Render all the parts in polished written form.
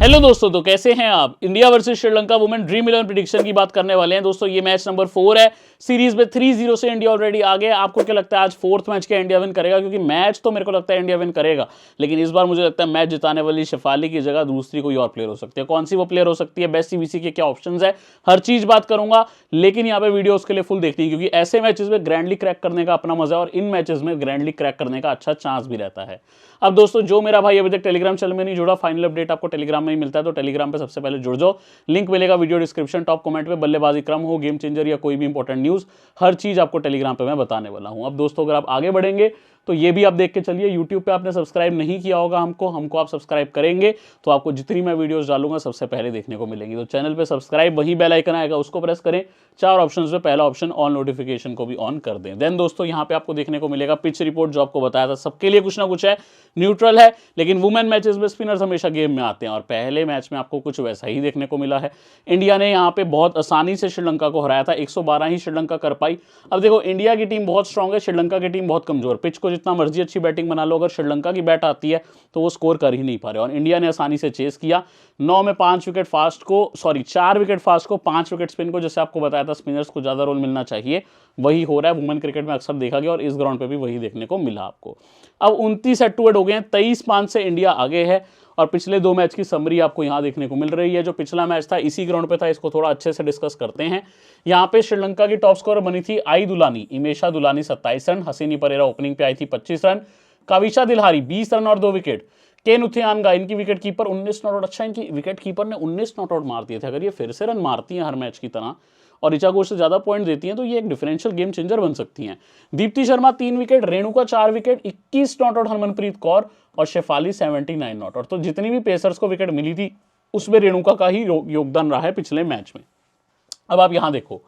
Hello दोस्तों, तो कैसे हैं आप। India versus Sri Lanka women dream 11 prediction की बात करने वाले हैं दोस्तों। ये मैच नंबर 4 है सीरीज में। 3-0 से इंडिया ऑलरेडी आ गया। आपको क्या लगता है आज फोर्थ मैच क्या इंडिया विन करेगा? क्योंकि मैच तो मेरे को लगता है इंडिया विन करेगा, लेकिन इस बार मुझे लगता है मैच जिताने वाली शेफाली की जगह दूसरी कोई और प्लेयर हो सकती है। कौन सी वो प्लेयर हो सकती है, बेस्ट सीबीसी के क्या ऑप्शंस है, हर चीज बात करूंगा। लेकिन यहाँ पे वीडियो उसके लिए फुल देखनी है, क्योंकि ऐसे मैचेस में ग्रैंडली क्रैक करने का अपना मजा है और इन मैचेस में ग्रैंडली क्रैक करने का अच्छा चांस भी रहता है। अब दोस्तों, जो मेरा भाई अभी तक टेलीग्राम चैनल में नहीं जुड़ा, फाइनल अपडेट आपको टेलीग्राम में ही मिलता है, तो टेलीग्राम पे सबसे पहले जुड़ जाओ। लिंक मिलेगा वीडियो डिस्क्रिप्शन, टॉप कमेंट पे। बल्लेबाजी क्रम हो, गेम चेंजर या कोई भी इंपॉर्टेंट न्यूज, हर चीज आपको टेलीग्राम पे मैं बताने वाला हूं। अब दोस्तों, अगर आप आगे बढ़ेंगे तो ये भी आप देख के चलिए। यूट्यूब पे आपने सब्सक्राइब नहीं किया होगा हमको आप सब्सक्राइब करेंगे तो आपको जितनी मैं वीडियोस डालूंगा सबसे पहले देखने को मिलेंगी। तो चैनल पे सब्सक्राइब, वही बेल आइकन आएगा उसको प्रेस करें। 4 ऑप्शंस में पहला ऑप्शन ऑन नोटिफिकेशन को भी ऑन कर दें। देन दोस्तों, यहाँ पे आपको देखने को मिलेगा पिच रिपोर्ट, जो आपको बताया था सबके लिए कुछ ना कुछ है। न्यूट्रल है, लेकिन वुमेन मैचेस में स्पिनर्स हमेशा गेम में आते हैं और पहले मैच में आपको कुछ वैसा ही देखने को मिला है। इंडिया ने यहाँ पे बहुत आसानी से श्रीलंका को हराया था, 112 ही श्रीलंका कर पाई। अब देखो, इंडिया की टीम बहुत स्ट्रांग है, श्रीलंका की टीम बहुत कमजोर। पिच को जितना मर्जी अच्छी बैटिंग बना लो, अगर श्रीलंका की बैट आती है तो वो स्कोर कर ही नहीं पा रहे। और इंडिया ने आसानी से चेस किया। 9 में 4 विकेट फास्ट को 5 विकेट स्पिन को, जैसे आपको बताया था स्पिनर्स को ज्यादा रोल मिलना चाहिए, वही हो रहा है। वुमेन क्रिकेट में अक्सर देखा गया और इस ग्राउंड पे भी वही देखने को मिला आपको। अब 29 हेड टू हेड हो गए हैं, 23-5 से इंडिया आगे है। और पिछले 2 मैच की समरी आपको यहां देखने को मिल रही है। जो पिछला मैच था इसी ग्राउंड पे था, इसको थोड़ा अच्छे से डिस्कस करते हैं। यहां पे श्रीलंका की टॉप स्कोर बनी थी आई दुलानी, इमेशा दुलानी 27 रन, हसीनी परेरा ओपनिंग पे आई थी 25 रन, काविशा दिलहारी 20 रन और 2 विकेट, केन उथियानगा इनकी विकेट कीपर 19 नॉट आउट। अच्छा, इनकी विकेट कीपर ने 19 नॉट आउट मार दिए थे। अगर ये फिर से रन मारती हैं हर मैच की तरह और ऋचा घोष से ज्यादा पॉइंट देती हैं तो ये एक डिफरेंशियल गेम चेंजर बन सकती हैं। Deepti Sharma 3 wicket, Renuka 4 wicket, 21 not out Harmanpreet Kaur और शेफाली 79 नॉट आउट। तो जितनी भी पेसर्स को विकेट मिली थी उसमें रेणुका का ही योगदान रहा है पिछले मैच में। अब आप यहां देखो,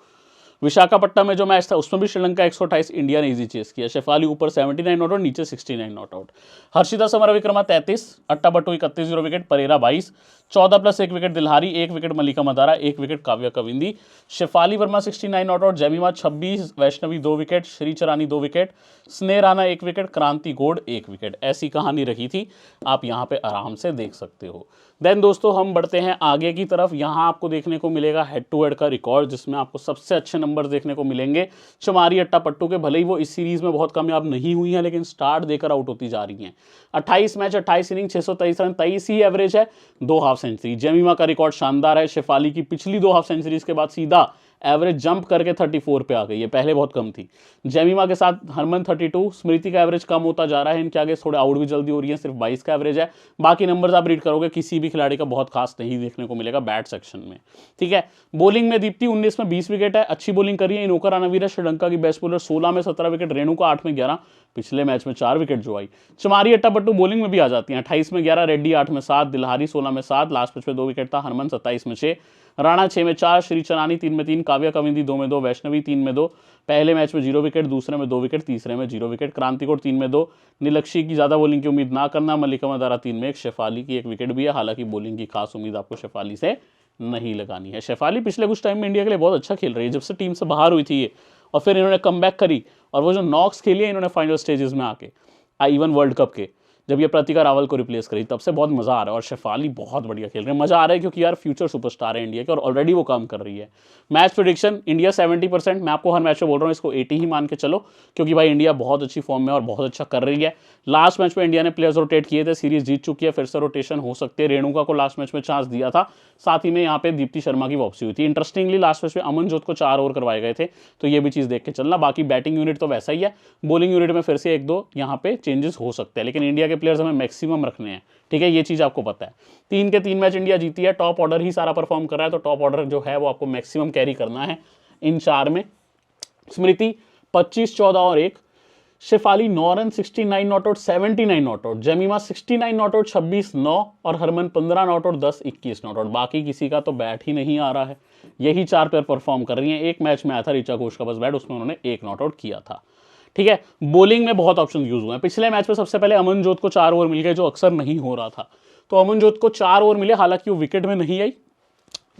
विशाखापट्टनम में जो मैच था उसमें भी श्रीलंका 128, इंडिया ने इजी चेस किया। शेफाली ऊपर 79 नॉट आउट, नीचे 69 not out. Harshitha Samarawickrama 33, Attapattu 31 0 wicket, Perera 22, 14 plus 1 wicket Dilhari, 1 wicket Malika Madara, 1 wicket Kavya Kavindi. Shafali Verma 69 not out, Jemimah 26, Vaishnavi 2 wicket, Shree Charani 2 wicket, Sneh Rana 1 wicket, क्रांति गोड 1 विकेट। ऐसी कहानी रही थी, आप यहाँ पे आराम से देख सकते हो। देन दोस्तों, हम बढ़ते हैं आगे की तरफ। यहाँ आपको देखने को मिलेगा हेड टू हेड का रिकॉर्ड, जिसमें आपको सबसे अच्छे नंबर देखने को मिलेंगे चमारी अट्टापट्टू के। भले ही वो इस सीरीज में बहुत कामयाब नहीं हुई हैं, लेकिन स्टार्ट देकर आउट होती जा रही हैं। 28 मैच 28 इनिंग 623 रन, 23 ही एवरेज है, 2 हाफ सेंचुरी। जेमिमा का रिकॉर्ड शानदार है। शेफाली की पिछली 2 हाफ सेंचुरीज के बाद सीधा एवरेज जंप करके 34 पे आ गई है, पहले बहुत कम थी। जेमिमा के साथ हरमन 32, स्मृति का एवरेज कम होता जा रहा है, इनके आगे थोड़े आउट भी जल्दी हो रही है, सिर्फ 22 का एवरेज है। बाकी नंबर्स आप रीड करोगे, किसी भी खिलाड़ी का बहुत खास नहीं देखने को मिलेगा बैट सेक्शन में, ठीक है। बॉलिंग में दीप्ति 19 में 20 विकेट है, अच्छी बॉलिंग करी है। इनोका रानावीरा श्रीलंका की बेस्ट बॉलर, 16 में 17 विकेट, रेणुका 8 में 11, पिछले मैच में 4 विकेट जो आई। चमारी अट्टापट्टू बॉलिंग में भी आ जाती हैं, 28 में 11, रेड्डी 8 में 7, दिलहारी 16 में 7, लास्ट मैच में 2 विकेट था, हरमन 27 में 6, राणा 6 में 4, श्री चरानी 3 में 3, काव्या कविंदी 2 में 2, वैष्णवी 3 में 2। पहले मैच में 0 विकेट, दूसरे में 2 विकेट, तीसरे में 0 विकेट, क्रांतिकोट 3 में 2। नीलक्षी की ज्यादा बॉलिंग की उम्मीद ना करना, मल्लिका मदारा 3 में 1, शेफाली की 1 विकेट भी है। हालांकि बॉलिंग की खास उम्मीद आपको शेफाली से नहीं लगानी है। शेफाली पिछले कुछ टाइम में इंडिया के लिए बहुत अच्छा खेल रही है, जब से टीम से बाहर हुई थी ये, और फिर इन्होंने कमबैक करी और वो जो नॉक्स खेली है इन्होंने फाइनल स्टेजेस में आके, इवन वर्ल्ड कप के, जब ये प्रतिका रावल को रिप्लेस करी, तब से बहुत मजा आ रहा है। और शेफाली बहुत बढ़िया खेल रहे हैं, मजा आ रहा है, क्योंकि यार फ्यूचर सुपरस्टार है इंडिया के और ऑलरेडी वो काम कर रही है। मैच प्रेडिक्शन इंडिया 70%, मैं आपको हर मैच में बोल रहा हूँ इसको 80 ही मान के चलो, क्योंकि भाई इंडिया बहुत अच्छी फॉर्म में और बहुत अच्छा कर रही है। लास्ट मैच में इंडिया ने प्लेयर्स रोटेट किए थे, सीरीज जीत चुकी है, फिर से रोटेशन हो सकते हैं। रेणुका को लास्ट मैच में चांस दिया था, साथ ही में यहाँ पे दीप्ति शर्मा की वापसी हुई थी। इंटरेस्टिंगली लास्ट मैच में अमनजोत को 4 ओवर करवाए गए थे, तो ये भी चीज देख के चलना। बाकी बैटिंग यूनिट तो वैसा ही है, बॉलिंग यूनिट में फिर से 1-2 यहाँ पे चेंजेस हो सकते हैं, लेकिन इंडिया के प्लेयर्स हमें मैक्सिमम रखने हैं, ठीक है, ये चीज आपको पता है। 3 के 3 मैच इंडिया जीती है, टॉप ऑर्डर ही सारा परफॉर्म कर रहा है, तो टॉप ऑर्डर जो है वो आपको मैक्सिमम कैरी करना है इन 4 में। स्मृति 25 14 और 1, Shafali 9 run 69 not out 79 not out, Jemimah 69 not out 26 9 और Harman 15 not out 10 21 not out. बाकी किसी का तो बैट ही नहीं आ रहा है, यही 4 प्लेयर परफॉर्म कर रही हैं। एक मैच में आया था ऋचा घोष का बस बैट, उसमें उन्होंने 1 नॉट आउट किया था, ठीक है। बॉलिंग में बहुत ऑप्शन यूज हुए हैं। पिछले मैच में सबसे पहले अमनजोत को 4 ओवर मिल गए, जो अक्सर नहीं हो रहा था, तो अमनजोत को 4 ओवर मिले, हालांकि वो विकेट में नहीं आई,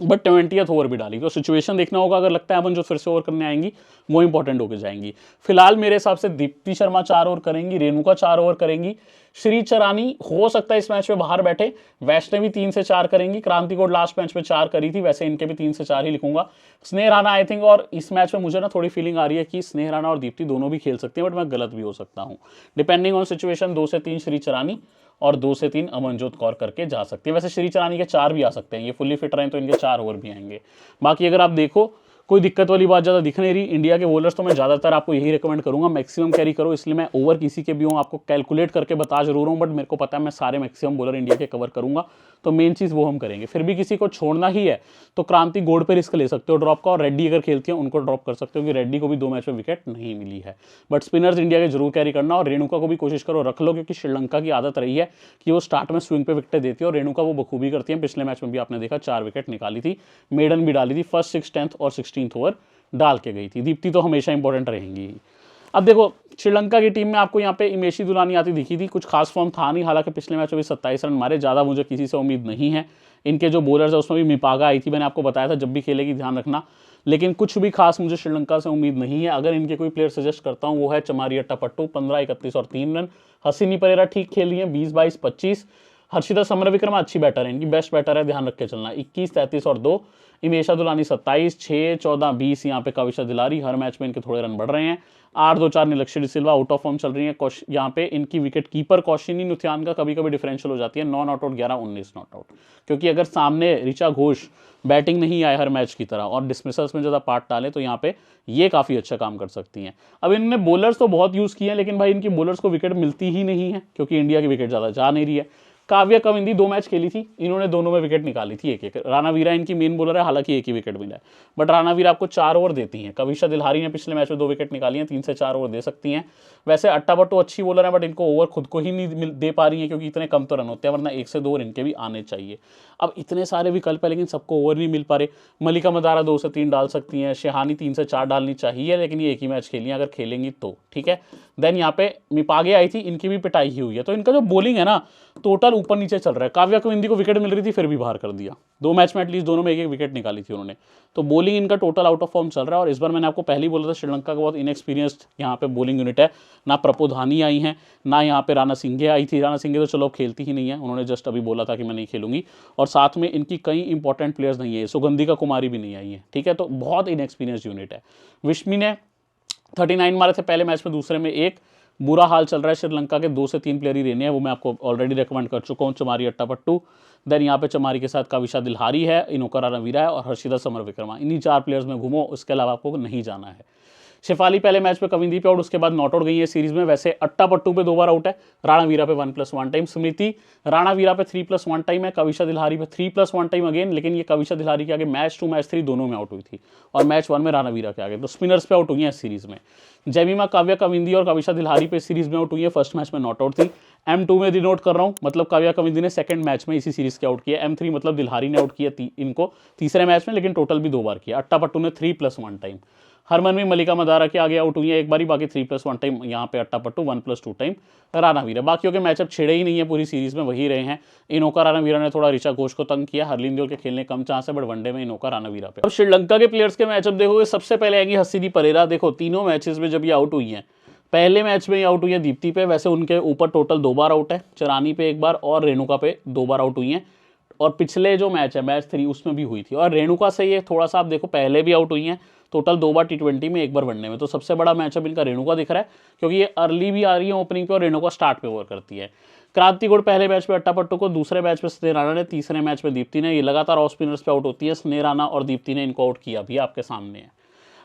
बट 20th ओवर भी डाली, तो सिचुएशन देखना होगा। अगर लगता है अमनजोत फिर से ओवर करने आएंगी, वो इंपॉर्टेंट होकर जाएंगी। फिलहाल मेरे हिसाब से दीप्ति शर्मा 4 ओवर करेंगी, रेणुका 4 ओवर करेंगी, श्री चरानी हो सकता है इस मैच में बाहर बैठे, वैष्णवी 3 से 4 करेंगी, क्रांति गौड़ लास्ट मैच में 4 करी थी, वैसे इनके भी 3 से 4 ही लिखूंगा। स्नेह राणा आई थिंक, और इस मैच में मुझे ना थोड़ी फीलिंग आ रही है कि स्नेह राणा और दीप्ति दोनों भी खेल सकती हैं, बट मैं गलत भी हो सकता हूँ। डिपेंडिंग ऑन सिचुएशन 2 से 3 श्री चरानी और 2 से 3 अमनजोत कौर करके जा सकती है। वैसे श्री चरानी के 4 भी आ सकते हैं, ये फुल्ली फिट रहे तो इनके 4 ओवर भी आएंगे। बाकी अगर आप देखो कोई दिक्कत वाली बात ज़्यादा दिख नहीं रही इंडिया के बॉलर्स, तो मैं ज़्यादातर आपको यही रिकमेंड करूंगा मैक्सिमम कैरी करो, इसलिए मैं ओवर किसी के भी हूँ आपको कैलकुलेट करके बता जरूर हूँ, बट मेरे को पता है मैं सारे मैक्सिमम बॉलर इंडिया के कवर करूंगा, तो मेन चीज़ वो हम करेंगे। फिर भी किसी को छोड़ना ही है तो क्रांति गौड़ पे रिस्क ले सकते हो ड्रॉप का, और रेड्डी अगर खेलती है उनको ड्रॉप कर सकते हो, क्योंकि रेड्डी को भी 2 मैच में विकेट नहीं मिली है। बट स्पिनर्स इंडिया के जरूर कैरी करना, और रेणुका को भी कोशिश करो रख लो, क्योंकि श्रीलंका की आदत रही है कि वो स्टार्ट में स्विंग पे विकेट देती है, और रेणुका वो बखूबी करती है। पिछले मैच में भी आपने देखा 4 विकेट निकाली थी, मेडन भी डाली थी, फर्स्ट 6th 10th और 16th ओवर डाल के गई थी। दीप्ति तो हमेशा इंपॉर्टेंट रहेंगी। अब देखो श्रीलंका की टीम में आपको यहाँ पे इमेशी दुलानी आती दिखी थी, कुछ खास फॉर्म था नहीं, हालांकि पिछले मैच में भी 27 रन मारे, ज़्यादा मुझे किसी से उम्मीद नहीं है। इनके जो बॉलर्स है उसमें भी मिपागा आई थी, मैंने आपको बताया था जब भी खेलेगी ध्यान रखना, लेकिन कुछ भी खास मुझे श्रीलंका से उम्मीद नहीं है। अगर इनके कोई प्लेयर सजेस्ट करता हूँ वो है चमारी अट्टापट्टू, 15, 31 और 3 रन। हसीनी परेरा ठीक खेल रही है 20, 22, 25। हर्षिता समरविक्रमा अच्छी बैटर है, इनकी बेस्ट बैटर है, ध्यान रख के चलना, 21, 33 और 2। इमेशा दुलानी 27, 6, 14, 20। यहाँ पे कविशा दिलारी, हर मैच में इनके थोड़े रन बढ़ रहे हैं। 8, 2, 4 निलक्षी डिसिल्वा आउट ऑफ फॉर्म चल रही है। यहाँ पे इनकी विकेट कीपर कौशिनी नुथ्यान का कभी कभी डिफरेंशियल हो जाती है, 9 नॉट आउट, 11, 19 नॉट आउट, क्योंकि अगर सामने ऋचा घोष बैटिंग नहीं आए हर मैच की तरह और डिसमिसल्स में ज़्यादा पार्ट डालें तो यहाँ पे ये काफ़ी अच्छा काम कर सकती हैं। अब इन्होंने बॉलर्स तो बहुत यूज़ किए हैं, लेकिन भाई इनकी बॉलर्स को विकेट मिलती ही नहीं है, क्योंकि इंडिया की विकेट ज़्यादा जा नहीं रही है। काव्या कविंदी 2 मैच खेली थी, इन्होंने दोनों में विकेट निकाली थी, एक एक। राणा वीरा इनकी मेन बॉलर है, हालांकि एक ही विकेट मिला है, बट राणा वीरा आपको 4 ओवर देती हैं। कविशा दिलहारी ने पिछले मैच में 2 विकेट निकाली हैं, 3 से 4 ओवर दे सकती हैं। वैसे अट्टापट्टू अच्छी बॉलर है, बट इनको ओवर खुद को ही नहीं दे पा रही है, क्योंकि इतने कम तो रन होते हैं, वरना 1 से 2 ओवर इनके भी आने चाहिए। अब इतने सारे विकल्प है, लेकिन सबको ओवर नहीं मिल पा रहे। मलिका मदारा 2 से 3 डाल सकती हैं, शेहानी 3 से 4 डालनी चाहिए, लेकिन ये एक ही मैच खेली है, अगर खेलेंगी तो ठीक है। देन यहाँ पे मिपागे आई थी, इनकी भी पिटाई ही हुई है, तो इनका जो बॉलिंग है ना टोटल ऊपर नीचे चल रहा है। काव्या कविंदी को विकेट मिल रही थी, फिर भी बाहर कर दिया। 2 मैच में एटलीस्ट दोनों में एक एक विकेट निकाली थी उन्होंने, तो बॉलिंग इनका टोटल आउट ऑफ फॉर्म चल रहा है। और इस बार मैंने आपको पहले ही बोला था श्रीलंका का बहुत इनएक्सपीरियंस्ड यहाँ पे बॉलिंग यूनिट है, ना प्रपोधानी आई हैं, ना यहाँ पे राणा सिंघे आई थी। राणा सिंघे तो चलो अब खेलती ही नहीं है, उन्होंने जस्ट अभी बोला था कि मैं नहीं खेलूंगी, और साथ में इनकी कई इंपॉर्टेंट प्लेयर्स नहीं है, सुगंधिका कुमारी भी नहीं आई है, ठीक है, तो बहुत इनएक्सपीरियंस यूनिट है। विश्मी ने 39 मारे थे पहले मैच में, दूसरे में 1। बुरा हाल चल रहा है श्रीलंका के, 2 से 3 प्लेयर ही रहने हैं, वो मैं आपको ऑलरेडी रिकमेंड कर चुका हूँ, चमारी अट्टापट्टू। देन यहाँ पे चमारी के साथ कविशा दिलहारी है, इनोका रणवीरा है और हर्षिता समरविक्रमा, इन्हीं 4 प्लेयर्स में घूमो, उसके अलावा आपको नहीं जाना है। शेफाली पहले मैच में कविंदी पे आउट, उसके बाद नॉट आउट गई है सीरीज में। वैसे अट्टापट्टू पे 2 बार आउट है, राणा वीरा पे 1+1 टाइम, स्मृति राणा वीरा पे 3+1 टाइम है, कविशा दिलहारी पे 3+1 टाइम अगेन, लेकिन ये कविशा दिलहारी के आगे मैच 2 मैच 3 दोनों में आउट हुई थी, और मैच 1 में राणा वीरा के आगे, तो स्पिनर्स पे आउट हुई है इस सीरीज में। जैमिमा काव्या कविंदी और कविशा दिलहारी पे सीरीज में आउट हुई है, फर्स्ट मैच में नॉट आउट थी। M2 में डिनोट कर रहा हूँ, मतलब काव्या कविंदी ने सेकंड मैच में इसी सीरीज के आउट किया। M3 मतलब दिलहारी ने आउट किया इनको तीसरे मैच में, लेकिन टोटल भी 2 बार किया। अट्टापट्टू ने 3+1 टाइम। हरमनवी मलिका मदारा के आगे आउट हुई है एक बारी, बाकी 3+1 टाइम यहाँ पे अट्टापट्टू, 1+2 टाइम राणा वीरा। बाकियों के मैचअप छेड़े ही नहीं है पूरी सीरीज में, वही रहे हैं। इनोका राणा वीरा ने थोड़ा ऋचा घोष को तंग किया, हरलीन देओल के खेलने कम चांस है, बट वनडे में इनोका राणा वीरा पे। अब श्रीलंका के प्लेयर्स के मैचअप देखोगे, सबसे पहले आएंगी हसीनी परेरा। देखो तीनों मैचेस में जब ये आउट हुई है, पहले मैच में आउट हुई है दीप्ति पे, वैसे उनके ऊपर टोटल 2 बार आउट है, चरानी पे 1 बार और रेणुका पे 2 बार आउट हुई हैं। और पिछले जो मैच है मैच 3 उसमें भी हुई थी, और रेणुका से ये थोड़ा सा आप देखो पहले भी आउट हुई हैं, टोटल 2 बार T20 में 1 बार वनडे में। तो सबसे बड़ा मैचअप इनका रेणुका दिख रहा है, क्योंकि ये अर्ली भी आ रही है ओपनिंग पे और रेणुका स्टार्ट पे ओवर करती है। क्रांति गौड़ पहले मैच में अट्टापट्टू को, दूसरे मैच में स्नेह राणा ने, तीसरे मैच में दीप्ति ने। ये लगातार ऑफ स्पिनर्स पे आउट होती है, स्नेह राणा और दीप्ति ने इनको आउट किया भी आपके सामने है।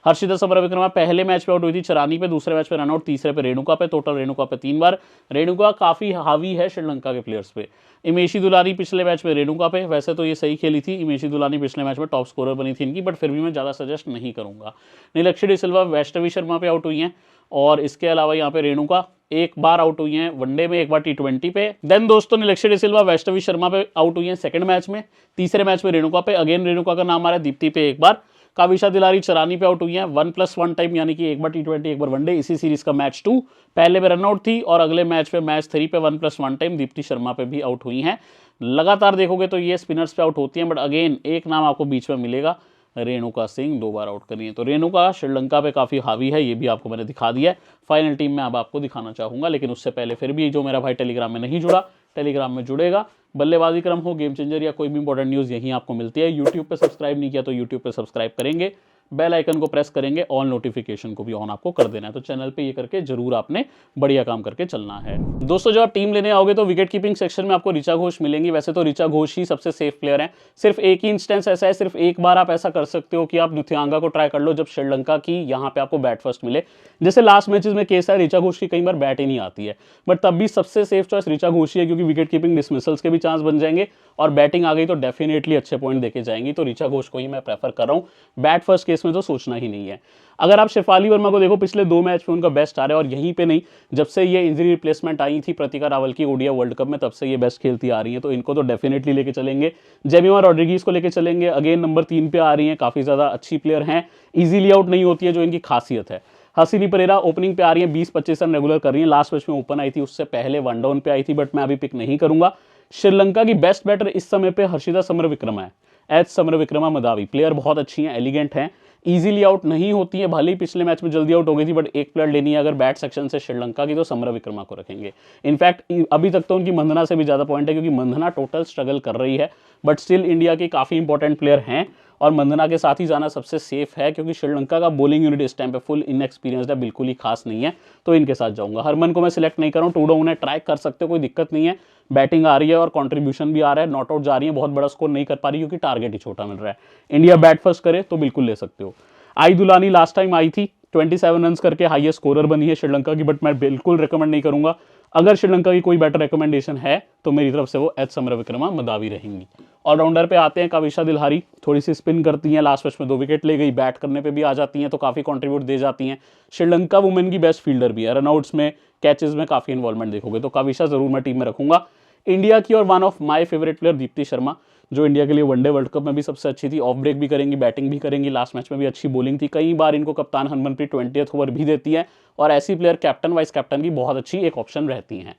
हर्षिता समरविक्रमा पहले मैच पे आउट हुई थी चरानी पे, दूसरे मैच पे रन आउट, तीसरे पे रेणुका पे, टोटल रेणुका पे 3 बार। रेणुका काफी हावी है श्रीलंका के प्लेयर्स पे। इमेशी दुलानी पिछले मैच में रेणुका पे, वैसे तो ये सही खेली थी, इमेशी दुलानी पिछले मैच में टॉप स्कोरर बनी थी इनकी, बट फिर भी मैं ज़्यादा सजेस्ट नहीं करूंगा। नीलक्षी डिसिल्वा वैष्णवी शर्मा पे आउट हुई हैं, और इसके अलावा यहाँ पे रेणुका 1 बार आउट हुई हैं वनडे में, 1 बार T20 पे। देन दोस्तों नीलक्षी डिसिल्वा वैष्णवी शर्मा पे आउट हुई हैं सेकंड मैच में, तीसरे मैच में रेणुका पे, अगेन रेणुका का नाम आ रहा है, दीप्ति पे 1 बार, काविशा दिलारी चरानी पे आउट हुई हैं 1+1 टाइम, यानी कि एक बार T20 एक बार वनडे। इसी सीरीज का मैच 2 पहले पे रनआउट थी और अगले मैच पे मैच 3 पे 1+1 टाइम दीप्ति शर्मा पे भी आउट हुई हैं। लगातार देखोगे तो ये स्पिनर्स पे आउट होती हैं, बट अगेन एक नाम आपको बीच में मिलेगा, रेणुका सिंह 2 बार आउट करी है। तो रेणुका श्रीलंका पे काफ़ी हावी है, ये भी आपको मैंने दिखा दिया है। फाइनल टीम में अब आपको दिखाना चाहूँगा, लेकिन उससे पहले फिर भी जो मेरा भाई टेलीग्राम में नहीं जुड़ा, टेलीग्राम में जुड़ेगा। बल्लेबाजी क्रम हो, गेम चेंजर या कोई भी इंपॉर्टेंट न्यूज़ यहीं आपको मिलती है। यूट्यूब पे सब्सक्राइब नहीं किया तो यूट्यूब पे सब्सक्राइब करेंगे, बेल आइकन को प्रेस करेंगे, ऑल नोटिफिकेशन को भी ऑन आपको कर देना है। तो चैनल पे ये करके जरूर आपने बढ़िया काम करके चलना है। दोस्तों जब आप टीम लेने आओगे तो विकेट कीपिंग सेक्शन में आपको ऋचा घोष मिलेंगी। वैसे तो ऋचा घोष ही सबसे सेफ प्लेयर है, सिर्फ एक ही इंस्टेंस ऐसा है, सिर्फ एक बार आप ऐसा कर सकते हो कि आप नुथियांगा को ट्राई कर लो जब श्रीलंका की यहाँ पे आपको बैट फर्स्ट मिले। जैसे लास्ट मैचेस में केस है, ऋचा घोष की कई बार बैट ही नहीं आती है, बट तब भी सबसे सेफ चॉइस ऋचा घोष ही है, क्योंकि विकेट कीपिंग डिसमिसल्स के भी चांस बन जाएंगे और बैटिंग आ गई तो डेफिनेटली अच्छे पॉइंट देके जाएंगी। तो ऋचा घोष को ही मैं प्रेफर कर रहा हूँ, बैट फर्स्ट केस में तो सोचना ही नहीं है। अगर आप शेफाली वर्मा को देखो, पिछले 2 मैच में उनका बेस्ट आ रहा है, और यहीं पे नहीं, जब से ये इंजरी रिप्लेसमेंट आई थी प्रतिका रावल की ओडीआई वर्ल्ड कप में, तब से ये बेस्ट खेलती आ रही है। तो इनको तो डेफिनेटली लेके चलेंगे। जेमिमा रॉड्रिगीज को लेके चलेंगे, अगेन नंबर 3 पे आ रही है, काफी ज्यादा अच्छी प्लेयर हैं, इजीली आउट नहीं होती है जो इनकी खासियत है। हसीनी परेरा ओपनिंग पे आ रही है, 20-25 रन रेगुलर कर रही है। लास्ट मैच में ओपन आई थी, उससे पहले वन डाउन पे आई थी, बट मैं अभी पिक नहीं करूंगा। श्रीलंका की बेस्ट बैटर इस समय पे हर्षिता समरविक्रमा है, एच समरविक्रमा मदावी। प्लेयर बहुत अच्छी हैं, एलिगेंट हैं, इजीली आउट नहीं होती है। भले ही पिछले मैच में जल्दी आउट हो गई थी, बट एक प्लेयर लेनी है अगर बैट सेक्शन से श्रीलंका की, तो समरविक्रमा को रखेंगे। इनफैक्ट अभी तक तो उनकी मंधना से भी ज्यादा पॉइंट है, क्योंकि मंधना टोटल स्ट्रगल कर रही है, बट स्टिल इंडिया की काफी इंपॉर्टेंट प्लेयर हैं और मंधना के साथ ही जाना सबसे सेफ है, क्योंकि श्रीलंका का बॉलिंग यूनिट इस टाइम पे फुल इनएक्सपीरियंस्ड है, बिल्कुल ही खास नहीं है। तो इनके साथ जाऊंगा। हरमन को मैं सिलेक्ट नहीं कर रहा हूँ, 2 डाउन है, ट्राई कर सकते हो, कोई दिक्कत नहीं है। बैटिंग आ रही है और कंट्रीब्यूशन भी आ रहा है, नॉट आउट जा रही है, बहुत बड़ा स्कोर नहीं कर पा रही क्योंकि टारगेट ही छोटा मिल रहा है। इंडिया बैट फर्स्ट करे तो बिल्कुल ले सकते हो। आई दुलानी लास्ट टाइम आई थी, 27 रन करके हाईएस्ट स्कोरर बनी है श्रीलंका की, बट मैं बिल्कुल रिकमेंड नहीं करूंगा। अगर श्रीलंका की कोई बेटर रिकमेंडेशन है तो मेरी तरफ से वो एच समरविक्रमा मदावी रहेंगी। ऑलराउंडर पे आते हैं, काविशा दिलारी थोड़ी सी स्पिन करती हैं, लास्ट मैच में 2 विकेट ले गई, बैट करने पे भी आ जाती हैं, तो काफी कंट्रीब्यूट दे जाती हैं। श्रीलंका वुमेन की बेस्ट फील्डर भी है, रनआउट्स में, कैचेस में काफी इन्वॉल्वमेंट देखोगे, तो काविशा जरूर मैं टीम में रखूंगा। इंडिया की और one of my favourite player Deepti Sharma, जो इंडिया के लिए वनडे वर्ल्ड कप में भी सबसे अच्छी थी, ऑफ ब्रेक भी करेंगी, बैटिंग भी करेंगी, लास्ट मैच में भी अच्छी बॉलिंग थी। कई बार इनको कप्तान हरमनप्रीत 20th ओवर भी देती है, और ऐसी प्लेयर कैप्टन वाइस कैप्टन की बहुत अच्छी एक ऑप्शन रहती हैं।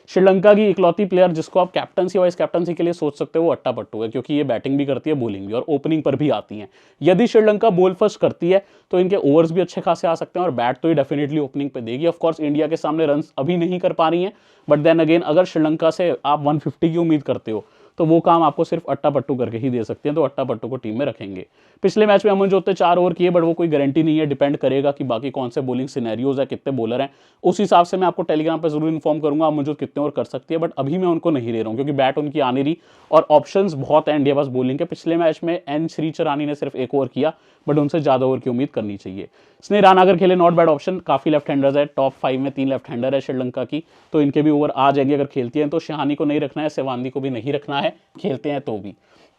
श्रीलंका की इकलौती प्लेयर जिसको आप कैप्टनसी वाइस कैप्टनसी के लिए सोच सकते हो वो अट्टापट्टू है, क्योंकि ये बैटिंग भी करती है, बॉलिंग भी, और ओपनिंग पर भी आती हैं। यदि श्रीलंका बॉल फर्स्ट करती है तो इनके ओवर्स भी अच्छे खासे आ सकते हैं, और बैट तो ये डेफिनेटली ओपनिंग पे देगी। ऑफ कोर्स इंडिया के सामने रन अभी नहीं कर पा रही हैं, बट देन अगेन अगर श्रीलंका से आप 150 की उम्मीद करते हो तो वो काम आपको सिर्फ अट्टापट्टू करके ही दे सकते हैं, तो अट्टापट्टू को टीम में रखेंगे। पिछले मैच में अमनजोत ने 4 ओवर किए, बट वो कोई गारंटी नहीं है, डिपेंड करेगा कि बाकी कौन से बॉलिंग सिनेरियोज है, कितने बॉलर हैं, उस हिसाब से मैं आपको टेलीग्राम पर जरूर इन्फॉर्म करूंगा अमनजोत कितने ओवर कर सकती है। बट अभी मैं उनको नहीं ले रहा हूँ, क्योंकि बैट उनकी आने रही और ऑप्शंस बहुत है इंडिया पास बॉलिंग के। पिछले मैच में एन श्री चरानी ने सिर्फ 1 ओवर किया, बट उनसे ज्यादा ओवर की उम्मीद करनी चाहिए। स्नेह राणा अगर खेले, नॉट बैड ऑप्शन, काफी लेफ्ट हैंडर्स है, टॉप 5 में 3 लेफ्ट हैंडर है श्रीलंका की, तो इनके भी ओवर आ जाएंगे अगर खेलती हैं तो। शहानी को नहीं रखना है, सेवांदी को भी नहीं रखना है, खेलते हैं तो भी।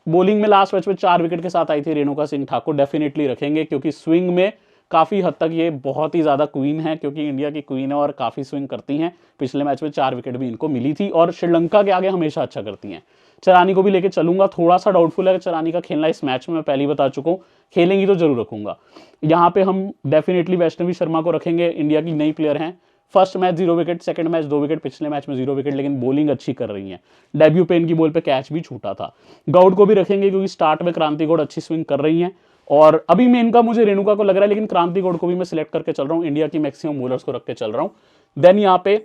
बॉलिंग में लास्ट मैच में 4 विकेट के साथ आई थी रेणुका सिंह ठाकुर, डेफिनेटली रखेंगे, क्योंकि स्विंग में काफी हद तक ये बहुत ही ज्यादा क्वीन है, क्योंकि इंडिया की क्वीन है और काफी स्विंग करती हैं। पिछले मैच में 4 विकेट भी इनको मिली थी, और श्रीलंका के आगे हमेशा अच्छा करती हैं। चरानी को भी लेके चलूंगा, थोड़ा सा डाउटफुल है चरानी का खेलना इस मैच में, मैं पहले ही बता चुका हूँ, खेलेंगी तो जरूर रखूंगा। यहाँ पे हम डेफिनेटली वैष्णवी शर्मा को रखेंगे, इंडिया की नई प्लेयर हैं। First match 0 wicket, second match 2 wicket, पिछले मैच में 0 विकेट, लेकिन बॉलिंग अच्छी कर रही हैं। डेब्यू पे इनकी बॉल पे कैच भी छूटा था। गौड को भी रखेंगे, क्योंकि स्टार्ट में क्रांति गौड़ अच्छी स्विंग कर रही हैं, और अभी मैं इनका मुझे रेणुका को लग रहा है, लेकिन क्रांति गौड़ को भी मैं सिलेक्ट करके चल रहा हूँ, इंडिया की मैक्सिमम बॉलर्स को रख के चल रहा हूँ। देन यहाँ पे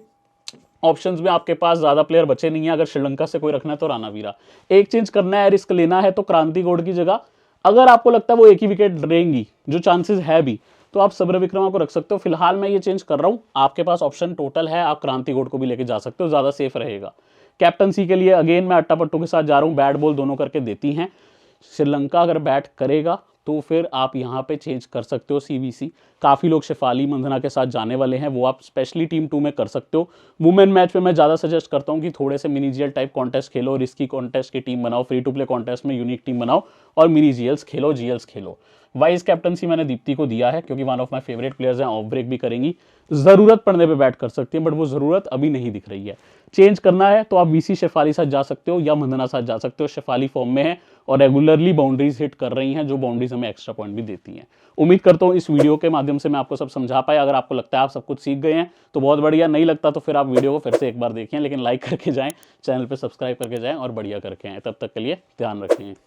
ऑप्शंस में आपके पास ज्यादा प्लेयर बचे नहीं है, अगर श्रीलंका से कोई रखना है तो राणा वीरा। एक चेंज करना है, रिस्क लेना है, तो क्रांति गौड़ की जगह अगर आपको लगता है वो एक ही विकेट लेंगी, जो चांसेस है भी, तो आप समरविक्रमा को रख सकते हो। फिलहाल मैं ये चेंज कर रहा हूं, आपके पास ऑप्शन टोटल है, आप क्रांति गौड़ को भी लेके जा सकते हो, ज्यादा सेफ रहेगा। कैप्टनसी के लिए अगेन मैं अट्टापट्टू के साथ जा रहा हूं, बैट बॉल दोनों करके देती हैं। श्रीलंका अगर बैट करेगा तो फिर आप यहाँ पे चेंज कर सकते हो सीबीसी। काफ़ी लोग शेफाली मंधना के साथ जाने वाले हैं, वो आप स्पेशली टीम 2 में कर सकते हो। वुमेन मैच में मैं ज़्यादा सजेस्ट करता हूँ कि थोड़े से मिनी जीएल टाइप कॉन्टेस्ट खेलो, रिस्की कॉन्टेस्ट की टीम बनाओ, फ्री टू प्ले कॉन्टेस्ट में यूनिक टीम बनाओ, और मिनी जीएल्स खेलो, जीएल्स खेलो। वाइस कैप्टनसी मैंने दीप्ति को दिया है, क्योंकि one of my favourite players हैं, ऑफ ब्रेक भी करेंगी, जरूरत पड़ने पे बैट कर सकती है, बट वो जरूरत अभी नहीं दिख रही है। चेंज करना है तो आप वीसी शेफाली साथ जा सकते हो, या मंधना साथ जा सकते हो, शेफाली फॉर्म में है और रेगुलरली बाउंड्रीज हिट कर रही हैं, जो बाउंड्रीज हमें एक्स्ट्रा पॉइंट भी देती हैं। उम्मीद करता हूँ इस वीडियो के माध्यम से मैं आपको सब समझा पाया। अगर आपको लगता है आप सब कुछ सीख गए हैं तो बहुत बढ़िया, नहीं लगता तो फिर आप वीडियो को फिर से एक बार देखें, लेकिन लाइक करके जाएं, चैनल पे सब्सक्राइब करके जाएं और बढ़िया करके आएँ। तब तक के लिए ध्यान रखें।